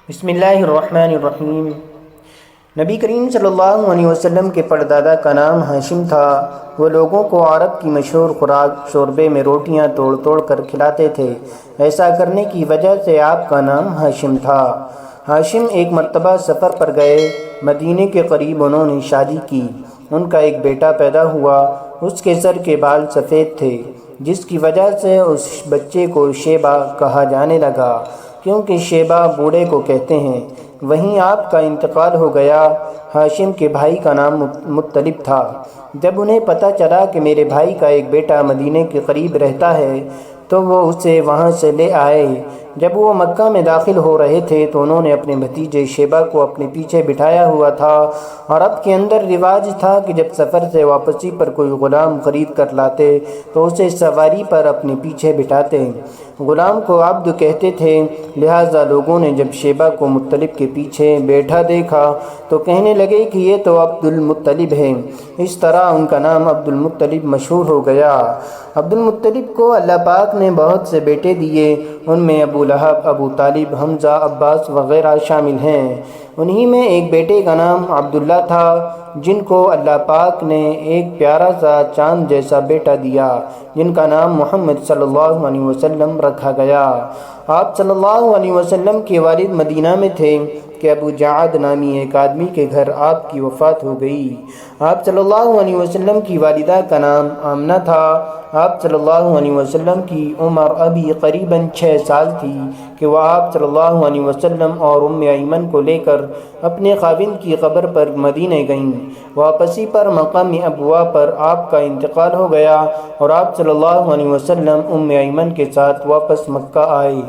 بسم اللہ الرحمن الرحیم۔ نبی کریم صلی اللہ علیہ وسلم کے پردادا کا نام ہاشم تھا۔ وہ لوگوں کو عرب کی مشہور خوراک شوربے میں روٹیاں توڑ توڑ کر کھلاتے تھے۔ ایسا کرنے کی وجہ سے آپ کا نام ہاشم تھا۔ ہاشم ایک مرتبہ سفر پر گئے۔ مدینے کے قریب انہوں نے شادی کی۔ ان کا ایک بیٹا پیدا ہوا۔ اس کے سر کے بال سفید تھے، جس کی وجہ سے اس بچے کو شیبہ کہا جانے لگا، کیونکہ شیبہ بوڑھے کو کہتے ہیں۔ وہیں آپ کا انتقال ہو گیا۔ ہاشم کے بھائی کا نام مطلب تھا۔ جب انہیں پتہ چلا کہ میرے بھائی کا ایک بیٹا مدینے کے قریب رہتا ہے تو وہ اسے وہاں سے لے آئے۔ جب وہ مکہ میں داخل ہو رہے تھے تو انہوں نے اپنے بھتیجے شیبہ کو اپنے پیچھے بٹھایا ہوا تھا۔ عرب کے اندر رواج تھا کہ جب سفر سے واپسی پر کوئی غلام خرید کر لاتے تو اسے سواری پر اپنے پیچھے بٹھاتے۔ غلام کو عبد کہتے تھے، لہٰذا لوگوں نے جب شیبہ کو مطلب کے پیچھے بیٹھا دیکھا تو کہنے لگے کہ یہ تو عبد المطلب ہے۔ اس طرح ان کا نام عبد المطلب مشہور ہو گیا۔ عبد المطلب کو اللہ پاک نے بہت سے بیٹے دیے۔ ان میں ابو لہب، ابو طالب، حمزہ، عباس وغیرہ شامل ہیں۔ انہی میں ایک بیٹے کا نام عبداللہ تھا، جن کو اللہ پاک نے ایک پیارا سا چاند جیسا بیٹا دیا، جن کا نام محمد صلی اللہ علیہ وسلم رکھا گیا۔ آپ صلی اللہ علیہ وسلم کے والد مدینہ میں تھے کہ ابو جعد نامی ایک آدمی کے گھر آپ کی وفات ہو گئی۔ آپ صلی اللہ علیہ وسلم کی والدہ کا نام آمنہ تھا۔ آپ صلی اللہ علیہ وسلم کی عمر ابھی قریباً 6 سال تھی کہ وہ آپ صلی اللہ علیہ وسلم اور ایمن کو لے کر اپنے خاوند کی قبر پر مدینہ گئیں۔ واپسی پر مقام ابوا پر آپ کا انتقال ہو گیا اور آپ صلی اللہ علیہ وسلم ایمن کے ساتھ واپس مکہ آئے۔